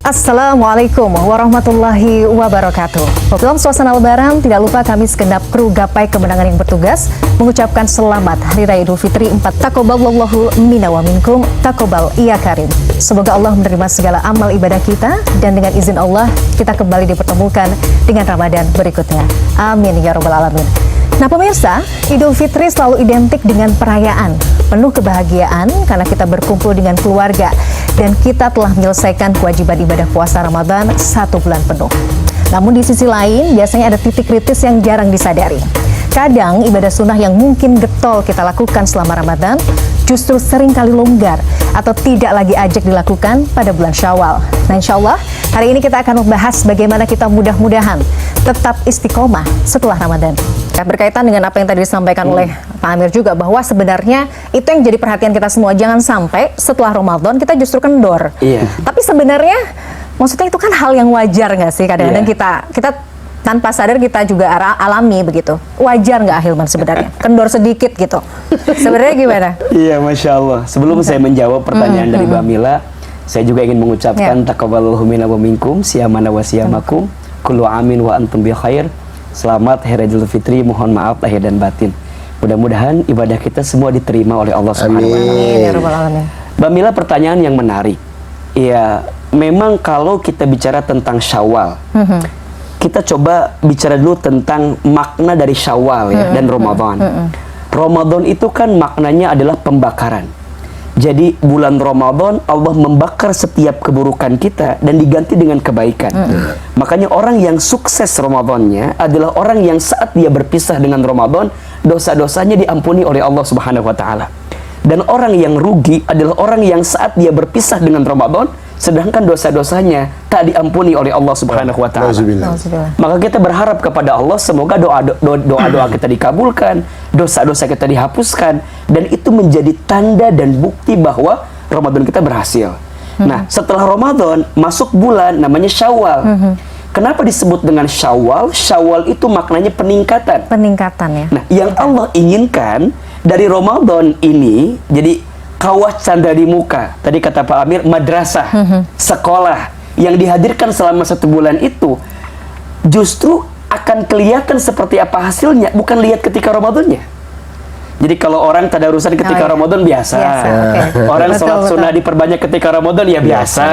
Assalamualaikum warahmatullahi wabarakatuh. Dalam suasana Lebaran, tidak lupa kami segenap kru Gapai Kemenangan yang bertugas mengucapkan selamat Hari Raya Idul Fitri 4. Taqabbalallahu minna wa minkum, taqabbal ya karim. Semoga Allah menerima segala amal ibadah kita dan dengan izin Allah kita kembali dipertemukan dengan Ramadan berikutnya. Amin ya rabbal alamin. Nah pemirsa, Idul Fitri selalu identik dengan perayaan, penuh kebahagiaan karena kita berkumpul dengan keluarga dan kita telah menyelesaikan kewajiban ibadah puasa Ramadan 1 bulan penuh. Namun di sisi lain, biasanya ada titik kritis yang jarang disadari. Kadang ibadah sunnah yang mungkin getol kita lakukan selama Ramadan justru sering kali longgar atau tidak lagi ajak dilakukan pada bulan Syawal. Nah insya Allah hari ini kita akan membahas bagaimana kita mudah-mudahan tetap istiqomah setelah Ramadan. Nah, berkaitan dengan apa yang tadi disampaikan oleh Pak Amir juga, bahwa sebenarnya itu yang jadi perhatian kita semua, jangan sampai setelah Ramadan kita justru kendor. Tapi sebenarnya maksudnya itu kan hal yang wajar nggak sih, kadang-kadang kita tanpa sadar kita juga alami begitu. Wajar nggak Ahilman sebenarnya? Kendor sedikit gitu. Sebenarnya gimana? Iya, Masya Allah. Sebelum saya menjawab pertanyaan dari Mbak Mila, saya juga ingin mengucapkan taqabbalallahu minna wa minkum, siyamana wa siyamakum, kullu amin wa antum bi khair. Selamat Hari Idul Fitri, mohon maaf lahir dan batin. Mudah-mudahan ibadah kita semua diterima oleh Allah Subhanahu wa Ta'ala. Mbak Mila, pertanyaan yang menarik. Ya, memang kalau kita bicara tentang Syawal, kita coba bicara dulu tentang makna dari Syawal ya, dan Ramadan. Ramadan itu kan maknanya adalah pembakaran. Jadi bulan Ramadan Allah membakar setiap keburukan kita dan diganti dengan kebaikan. Makanya orang yang sukses Ramadannya adalah orang yang saat dia berpisah dengan Ramadan, dosa-dosanya diampuni oleh Allah Subhanahu wa Ta'ala. Dan orang yang rugi adalah orang yang saat dia berpisah dengan Ramadan, sedangkan dosa-dosanya tak diampuni oleh Allah Subhanahu wa Ta'ala. Maka kita berharap kepada Allah semoga doa-doa kita dikabulkan, dosa-dosa kita dihapuskan, dan itu menjadi tanda dan bukti bahwa Ramadan kita berhasil. Nah, setelah Ramadan masuk bulan namanya Syawal. Kenapa disebut dengan Syawal? Syawal itu maknanya peningkatan. Peningkatan ya. Nah, yang Allah inginkan dari Ramadan ini, jadi kawah canda di muka. Tadi kata Pak Amir, madrasah, sekolah yang dihadirkan selama 1 bulan itu justru akan kelihatan seperti apa hasilnya, bukan lihat ketika Ramadannya. Jadi kalau orang tadarusan ketika Ramadan biasa. Orang sholat sunnah diperbanyak ketika Ramadan ya biasa.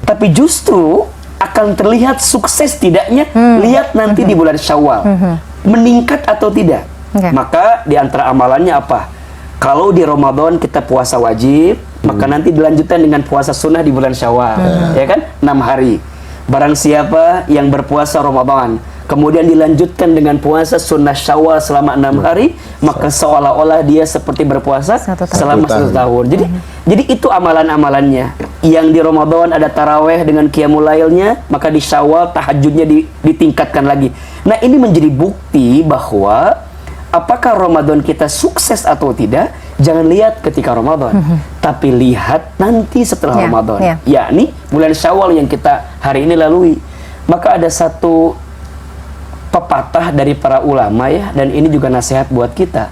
Tapi justru akan terlihat sukses tidaknya lihat nanti di bulan Syawal. Meningkat atau tidak. Maka di antara amalannya apa? Kalau di Ramadan kita puasa wajib, maka nanti dilanjutkan dengan puasa sunnah di bulan Syawal, ya kan? 6 hari. Barang siapa yang berpuasa Ramadan, kemudian dilanjutkan dengan puasa sunnah Syawal selama 6 hari, maka seolah-olah dia seperti berpuasa selama 1 tahun. Jadi itu amalan-amalannya. Yang di Ramadan ada taraweh dengan qiyamul lailnya, maka di Syawal tahajudnya ditingkatkan lagi. Nah, ini menjadi bukti bahwa apakah Ramadan kita sukses atau tidak, jangan lihat ketika Ramadan, tapi lihat nanti setelah Ramadan, yakni bulan Syawal yang kita hari ini lalui. Maka ada satu pepatah dari para ulama ya, dan ini juga nasihat buat kita.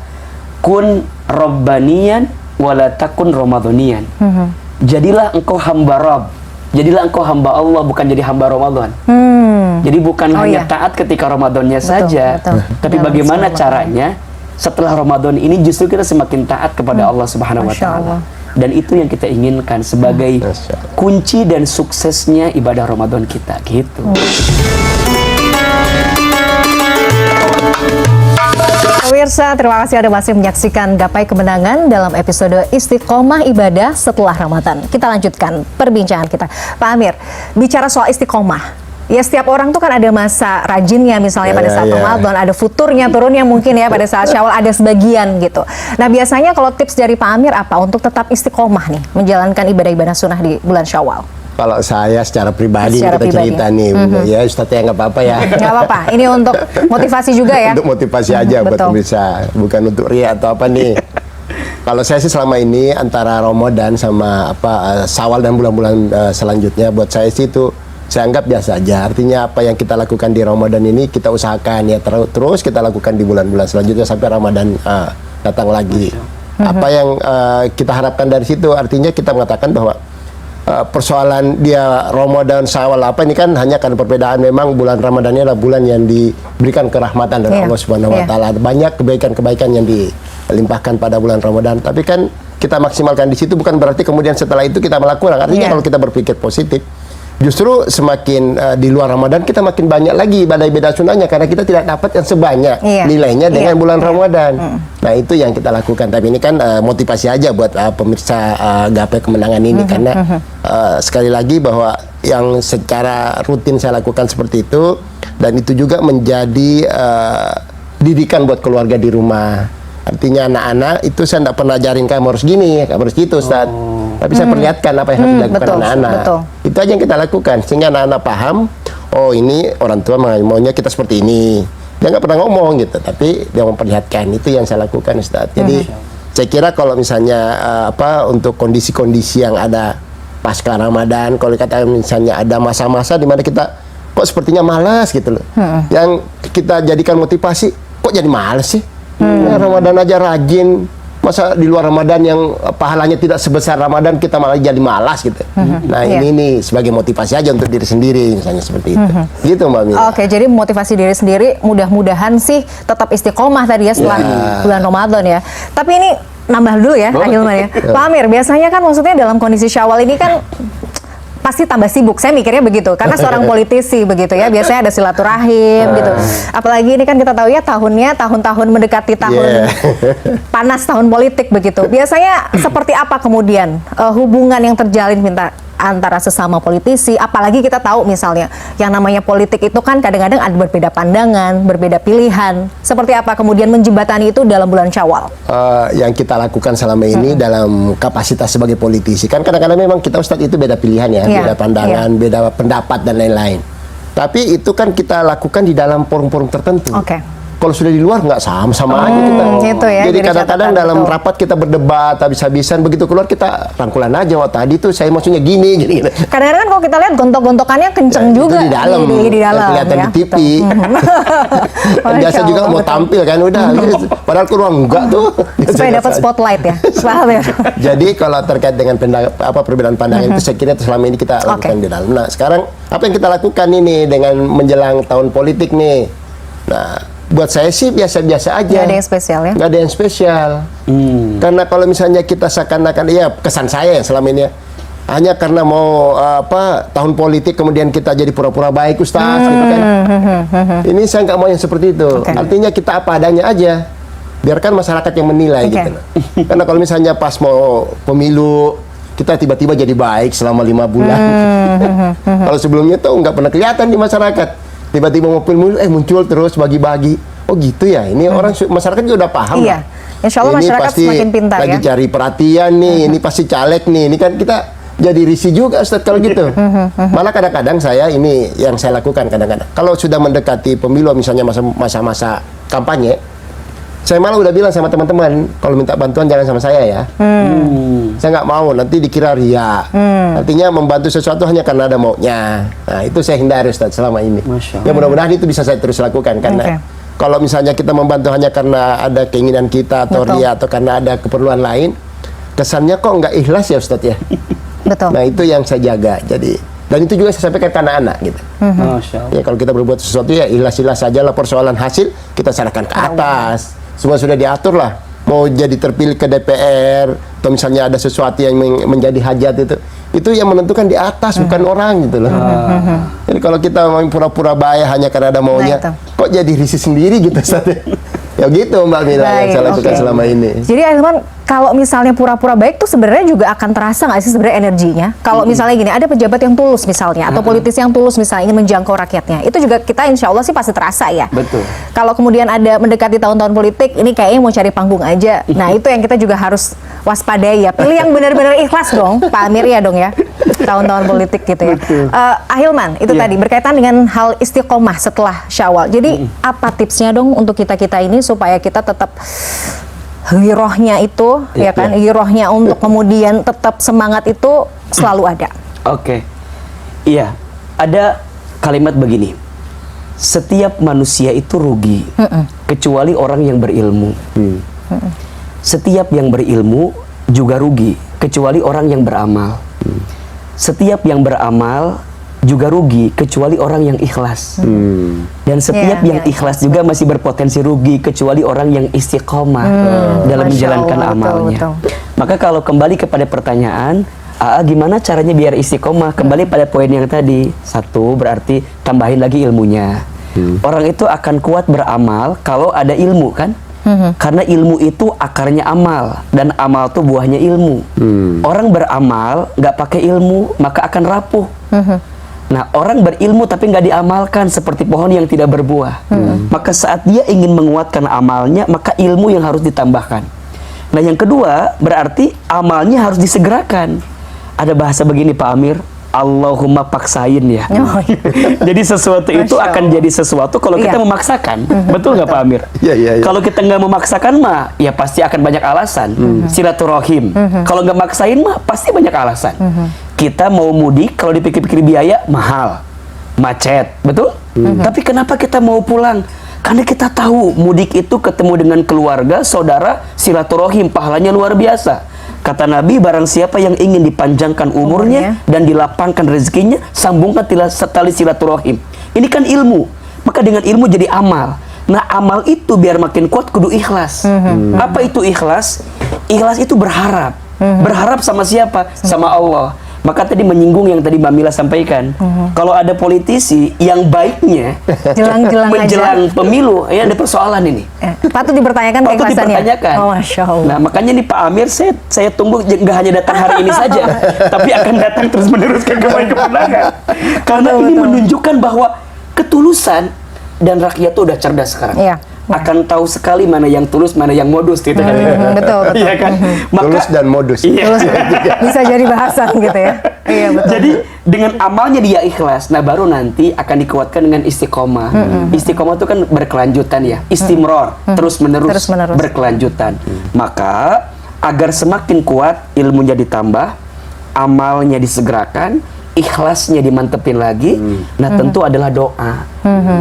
Kun Rabbaniyan wala takun Ramadhaniyan. Jadilah engkau hamba Rabb, jadilah engkau hamba Allah, bukan jadi hamba Ramadan. Jadi bukan hanya taat ketika Ramadannya saja, tapi bagaimana caranya setelah Ramadan ini justru kita semakin taat kepada Allah Subhanahu wa Ta'ala. Dan itu yang kita inginkan sebagai kunci dan suksesnya ibadah Ramadan kita, gitu. Pemirsa, terima kasih Anda masih menyaksikan Gapai Kemenangan dalam episode Istiqomah Ibadah setelah Ramadan. Kita lanjutkan perbincangan kita. Pak Amir, bicara soal istiqomah, ya setiap orang tuh kan ada masa rajinnya, misalnya pada saat Ramadan, ada futurnya, turunnya mungkin ya pada saat Syawal ada sebagian gitu. Nah biasanya kalau tips dari Pak Amir apa untuk tetap istiqomah nih menjalankan ibadah-ibadah sunnah di bulan Syawal? Kalau saya secara pribadi kita cerita nih, ya Ustaz ya nggak apa-apa ya. Nggak apa-apa, ini untuk motivasi juga ya. Untuk motivasi aja buat pemirsa, bukan untuk ria atau apa nih. Kalau saya sih selama ini antara Ramadan sama Syawal dan bulan-bulan selanjutnya, buat saya sih itu saya anggap biasa aja. Artinya apa yang kita lakukan di Ramadan ini kita usahakan ya terus kita lakukan di bulan-bulan selanjutnya sampai Ramadan datang lagi. Apa yang kita harapkan dari situ, artinya kita mengatakan bahwa persoalan dia Ramadan, Syawal apa ini kan hanya karena perbedaan. Memang bulan Ramadan ini adalah bulan yang diberikan kerahmatan dari Allah Subhanahu wa taala. Banyak kebaikan-kebaikan yang dilimpahkan pada bulan Ramadan. Tapi kan kita maksimalkan di situ, bukan berarti kemudian setelah itu kita melakukan. Artinya kalau kita berpikir positif, justru semakin di luar Ramadan kita makin banyak lagi ibadah-ibadah sunnahnya, karena kita tidak dapat yang sebanyak nilainya dengan bulan Ramadan. Nah itu yang kita lakukan. Tapi ini kan motivasi aja buat pemirsa Gapai Kemenangan ini, karena sekali lagi bahwa yang secara rutin saya lakukan seperti itu, dan itu juga menjadi didikan buat keluarga di rumah. Artinya anak-anak itu saya tidak pernah ajarin kamu harus gini, kamu harus gitu, Ustaz. Tapi saya perlihatkan apa yang harus dilakukan anak-anak. Itu aja yang kita lakukan, sehingga anak-anak paham, oh ini orang tua maunya kita seperti ini. Dia nggak pernah ngomong gitu, tapi dia memperlihatkan. Itu yang saya lakukan, Ustaz. Jadi saya kira kalau misalnya untuk kondisi-kondisi yang ada pasca Ramadan, kalau katakan misalnya ada masa-masa di mana kita kok sepertinya malas gitu loh. Yang kita jadikan motivasi, kok jadi malas sih? Ya, Ramadan aja rajin, masa di luar Ramadan yang pahalanya tidak sebesar Ramadan kita malah jadi malas gitu. Nah ini nih sebagai motivasi aja untuk diri sendiri, misalnya seperti itu. Gitu Mbak Mila. Oke, jadi motivasi diri sendiri, mudah-mudahan sih tetap istiqomah tadi ya setelah bulan Ramadan ya. Tapi ini nambah dulu ya, Ahilman ya. Pak Amir, biasanya kan maksudnya dalam kondisi Syawal ini kan pasti tambah sibuk, saya mikirnya begitu, karena seorang politisi begitu ya, biasanya ada silaturahim gitu. Apalagi ini kan kita tahu ya tahun-tahun mendekati tahun panas, tahun politik begitu. Biasanya seperti apa kemudian hubungan yang terjalin antara sesama politisi, apalagi kita tahu misalnya yang namanya politik itu kan kadang-kadang ada berbeda pandangan, berbeda pilihan. Seperti apa kemudian menjembatani itu dalam bulan Syawal? Yang kita lakukan selama ini dalam kapasitas sebagai politisi, kan kadang-kadang memang kita Ustadz itu beda pilihan ya, beda pandangan, beda pendapat dan lain-lain. Tapi itu kan kita lakukan di dalam forum-forum tertentu. Kalau sudah di luar nggak sama-sama aja kita. Gitu ya, jadi kadang-kadang dalam rapat kita berdebat habis-habisan, begitu keluar kita rangkulan aja. Oh tadi tuh saya maksudnya gini. Kadang-kadang kan kalau kita lihat gontok-gontokannya kenceng juga di dalam, di dalam kelihatan ya, di TV. Biasa juga mau tampil kan udah, padahal keluar enggak tuh. Supaya dapat spotlight ya. Paham ya? Jadi kalau terkait dengan perbedaan pandangan itu saya kira selama ini kita lakukan di dalam. Nah sekarang apa yang kita lakukan ini dengan menjelang tahun politik nih? Nah buat saya sih biasa-biasa aja. Nggak ada yang spesial ya? Nggak ada yang spesial. Karena kalau misalnya kita seakan-akan, ya kesan saya ya selama ini ya, hanya karena mau tahun politik kemudian kita jadi pura-pura baik Ustaz gitu kan. Ini saya nggak mau yang seperti itu. Artinya kita apa adanya aja. Biarkan masyarakat yang menilai gitu. Karena kalau misalnya pas mau pemilu kita tiba-tiba jadi baik selama 5 bulan. Kalau sebelumnya tuh nggak pernah kelihatan di masyarakat. Tiba-tiba mau pemilu muncul terus bagi-bagi. Oh gitu ya. Ini orang masyarakat juga udah paham. Iya. Insya Allah ini masyarakat pasti semakin pintar lagi ya. cari perhatian nih. Ini pasti caleg nih. Ini kan kita jadi risih juga Ustaz kalau gitu. Malah kadang-kadang saya ini yang saya lakukan kadang-kadang. Kalau sudah mendekati pemilu misalnya masa-masa kampanye, saya malah udah bilang sama teman-teman, kalau minta bantuan jangan sama saya ya. Saya nggak mau, nanti dikira ria. Artinya membantu sesuatu hanya karena ada maunya. Nah itu saya hindari Ustaz selama ini. Ya mudah-mudahan itu bisa saya terus lakukan. Karena kalau misalnya kita membantu hanya karena ada keinginan kita atau ria atau karena ada keperluan lain, kesannya kok nggak ikhlas ya Ustaz ya. Nah itu yang saya jaga. Jadi dan itu juga saya sampaikan ke anak-anak gitu. Ya kalau kita berbuat sesuatu ya ikhlas-ikhlas saja lah, persoalan hasil kita serahkan ke atas. Semua sudah diatur lah. Mau jadi terpilih ke DPR atau misalnya ada sesuatu yang menjadi hajat itu yang menentukan di atas bukan orang gitu loh. Jadi kalau kita mau pura-pura baik hanya karena ada maunya, kok jadi risih sendiri gitu Ustaz. Ya gitu Mbak Mila yang saya lakukan selama ini. Jadi Ahilman, kalau misalnya pura-pura baik tuh sebenarnya juga akan terasa nggak sih sebenarnya energinya? Kalau misalnya gini, ada pejabat yang tulus misalnya, atau politisi yang tulus misalnya ingin menjangkau rakyatnya, itu juga kita insya Allah sih pasti terasa ya. Betul. Kalau kemudian ada mendekati tahun-tahun politik, ini kayaknya mau cari panggung aja. Nah itu yang kita juga harus waspadai ya. Pilih yang benar-benar ikhlas dong, Pak Amir ya dong ya. Tahun-tahun politik gitu ya. Ahilman, itu tadi berkaitan dengan hal istiqomah setelah Syawal. Jadi apa tipsnya dong untuk kita-kita ini supaya kita tetap girohnya itu, ya kan, girohnya untuk kemudian tetap semangat itu selalu ada. Iya, ada kalimat begini, setiap manusia itu rugi, kecuali orang yang berilmu. Setiap yang berilmu juga rugi, kecuali orang yang beramal. setiap yang beramal juga rugi kecuali orang yang ikhlas. Dan setiap yang ikhlas juga masih berpotensi rugi kecuali orang yang istiqomah dalam Masya menjalankan Allah, amalnya. betul. Maka kalau kembali kepada pertanyaan, gimana caranya biar istiqomah? Kembali pada poin yang tadi. Satu, berarti tambahin lagi ilmunya. Orang itu akan kuat beramal kalau ada ilmu kan? Karena ilmu itu akarnya amal, dan amal itu buahnya ilmu. Orang beramal nggak pakai ilmu maka akan rapuh. Nah, orang berilmu tapi nggak diamalkan seperti pohon yang tidak berbuah. Maka saat dia ingin menguatkan amalnya, maka ilmu yang harus ditambahkan. Nah, yang kedua berarti amalnya harus disegerakan. Ada bahasa begini Pak Amir, Allahumma paksain ya. Oh, iya. Jadi sesuatu itu Masya akan Allah. jadi sesuatu kalau kita Iya. memaksakan. Betul nggak Pak Amir? Iya. Kalau kita nggak memaksakan mah, ya pasti akan banyak alasan. Silaturahim. Kalau nggak maksain mah, pasti banyak alasan. Kita mau mudik, kalau dipikir-pikir biaya mahal, macet, betul? Tapi kenapa kita mau pulang? Karena kita tahu mudik itu ketemu dengan keluarga, saudara, silaturahim, pahalanya luar biasa. Kata Nabi, barang siapa yang ingin dipanjangkan umurnya dan dilapangkan rezekinya, sambungkan tali silaturahim. Ini kan ilmu. Maka dengan ilmu jadi amal. Nah, amal itu biar makin kuat kudu ikhlas. Apa itu ikhlas? Ikhlas itu berharap. Berharap sama siapa? Sama Allah. Maka tadi menyinggung yang tadi Mbak Mila sampaikan. Kalau ada politisi yang baiknya Jelang-jelang menjelang pemilu, ya ada persoalan ini. Patut dipertanyakan Patut keikhlasannya. dipertanyakan. Oh, Masya Allah. Nah, makanya nih Pak Amir, saya tunggu nggak hanya datang hari ini saja, tapi akan datang terus meneruskan kemenangan. Karena ini menunjukkan bahwa ketulusan dan rakyat tuh udah cerdas sekarang. Iya. Akan tahu sekali mana yang tulus, mana yang modus gitu kan. Betul. Iya kan? Tulus dan modus. Iya. Bisa jadi bahasan gitu ya. Iya, betul. Jadi dengan amalnya dia ikhlas, nah baru nanti akan dikuatkan dengan istiqomah. Istiqomah itu kan berkelanjutan ya, istimror, terus menerus berkelanjutan. Maka agar semakin kuat ilmunya ditambah, amalnya disegerakan, ikhlasnya dimantepin lagi. Nah, tentu adalah doa.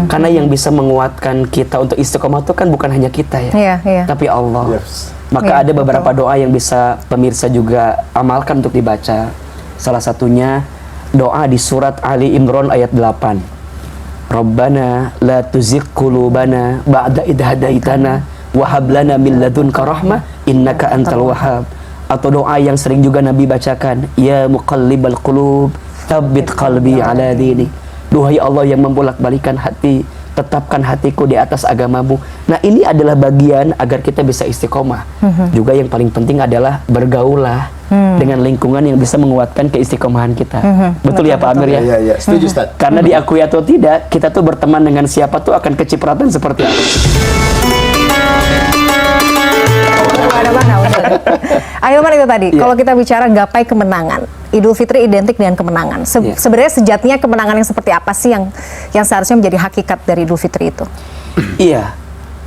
Karena yang bisa menguatkan kita untuk istiqomah itu kan bukan hanya kita ya, tapi Allah. Yes. Maka ada beberapa doa yang bisa pemirsa juga amalkan untuk dibaca. Salah satunya doa di surat Ali Imran ayat 8. Rabbana la tuzigh qulubana ba'da idh hadaitana wa hab lana min ladunka rahmah innaka antal wahhab. Atau doa yang sering juga Nabi bacakan, ya muqallibal qulub tsabbit qalbi ala dinik. Duhai Allah yang membolak-balikan hati, tetapkan hatiku di atas agamamu. Nah, ini adalah bagian agar kita bisa istiqomah. Juga yang paling penting adalah bergaulah dengan lingkungan yang bisa menguatkan keistiqomahan kita. Betul ya Pak Amir ya? Iya. Setuju Ustaz. Karena diakui atau tidak, kita tuh berteman dengan siapa tuh akan kecipratan seperti apa. Ahilman itu tadi, kalau kita bicara gapai kemenangan, Idul Fitri identik dengan kemenangan. Sebenarnya sejatinya kemenangan yang seperti apa sih yang seharusnya menjadi hakikat dari Idul Fitri itu? Iya,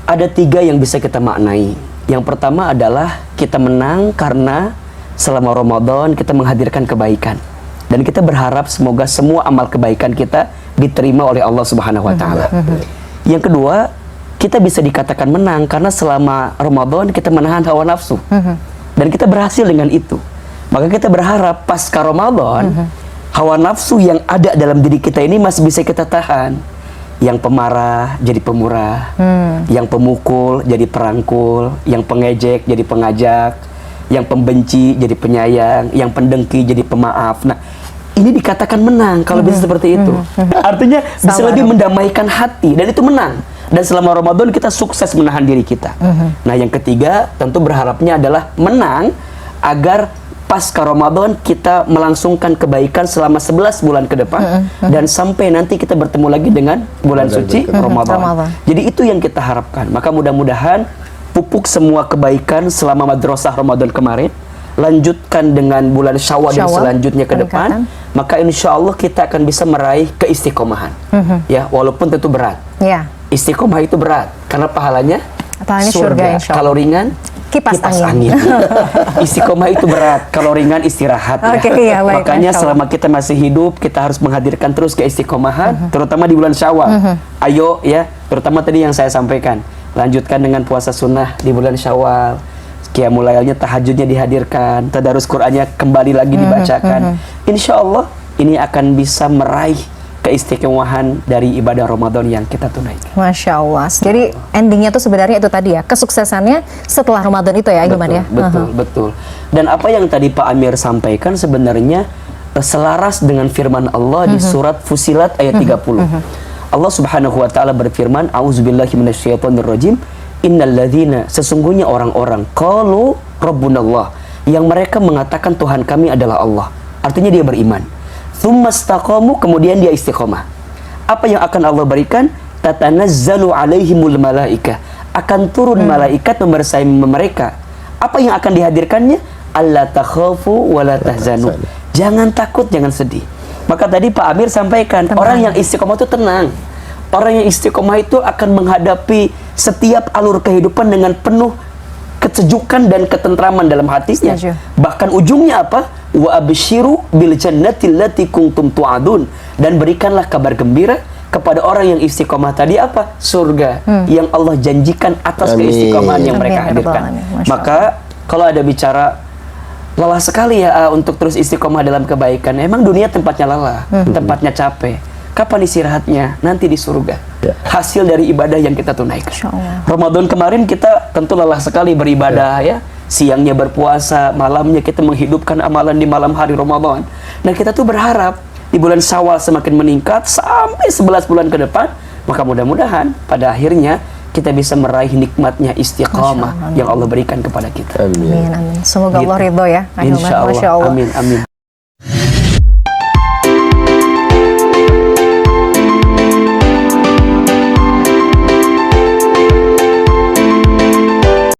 ada 3 yang bisa kita maknai. Yang pertama adalah kita menang karena selama Ramadan kita menghadirkan kebaikan. Dan kita berharap semoga semua amal kebaikan kita diterima oleh Allah Subhanahu wa Ta'ala. Yang kedua, kita bisa dikatakan menang karena selama Ramadan kita menahan hawa nafsu. Dan kita berhasil dengan itu. Maka kita berharap pasca Ramadan, hawa nafsu yang ada dalam diri kita ini masih bisa kita tahan. Yang pemarah jadi pemurah, yang pemukul jadi perangkul, yang pengejek jadi pengajak, yang pembenci jadi penyayang, yang pendengki jadi pemaaf. Nah, ini dikatakan menang kalau bisa seperti itu. Artinya bisa lebih mendamaikan hati, dan itu menang. Dan selama Ramadan kita sukses menahan diri kita. Nah, yang ketiga tentu berharapnya adalah menang agar pasca Ramadan kita melangsungkan kebaikan selama 11 bulan ke depan, dan sampai nanti kita bertemu lagi dengan bulan suci Ramadan. Jadi itu yang kita harapkan. Maka mudah-mudahan pupuk semua kebaikan selama madrasah Ramadan kemarin, lanjutkan dengan bulan Syawal yang selanjutnya ke depan, maka insya Allah kita akan bisa meraih keistiqomahan. Ya, walaupun tentu berat. Istiqomah itu berat karena pahalanya surga. Kalau ringan kipas angin. Istiqomah itu berat, kalau ringan istirahat. Makanya selama kita masih hidup, kita harus menghadirkan terus keistiqomahan, terutama di bulan Syawal. Ayo ya, terutama tadi yang saya sampaikan, lanjutkan dengan puasa sunnah di bulan Syawal. Qiyamul Lailnya, tahajudnya dihadirkan, tadarus Qur'annya kembali lagi dibacakan. Insya Allah ini akan bisa meraih keistimewahan dari ibadah Ramadan yang kita tunaikan. Masya Allah. Jadi endingnya tuh sebenarnya itu tadi ya, kesuksesannya setelah Ramadan itu ya, Hilman ya. Betul. Dan apa yang tadi Pak Amir sampaikan sebenarnya selaras dengan firman Allah di surat Fusilat ayat 30. Allah Subhanahu wa taala berfirman, "A'udzubillahi minasyaitonirrajim. Innalladzina, sesungguhnya orang-orang qalu rabbunallah, yang mereka mengatakan Tuhan kami adalah Allah." Artinya dia beriman. Tsumastaqamu, kemudian dia istiqomah. Apa yang akan Allah berikan? Tatanazzalu alaihimul malaika, akan turun malaikat membersamai mereka. Apa yang akan dihadirkannya? Alla takhafu wa la tahzanu. Jangan takut, jangan sedih. Maka tadi Pak Amir sampaikan, orang yang istiqomah itu tenang. Orang yang istiqomah itu akan menghadapi setiap alur kehidupan dengan penuh kesejukan dan ketentraman dalam hatinya. Bahkan ujungnya apa? Wa absyiru bil jannati allati kuntum tu'adun, dan berikanlah kabar gembira kepada orang yang istiqomah tadi apa? Surga yang Allah janjikan atas keistiqomahan yang mereka hadirkan. Maka kalau ada bicara lelah sekali ya untuk terus istiqomah dalam kebaikan, emang dunia tempatnya lelah, tempatnya capek. Kapan istirahatnya? Nanti di surga. Hasil dari ibadah yang kita tunaikan. Ramadan kemarin kita tentu lelah sekali beribadah ya. Siangnya berpuasa, malamnya kita menghidupkan amalan di malam hari Ramadan. Nah, kita tuh berharap di bulan Syawal semakin meningkat sampai 11 bulan ke depan, maka mudah-mudahan pada akhirnya kita bisa meraih nikmatnya istiqamah yang Allah berikan kepada kita. Amin. Semoga Allah ridho ya. Insya Allah. Amin.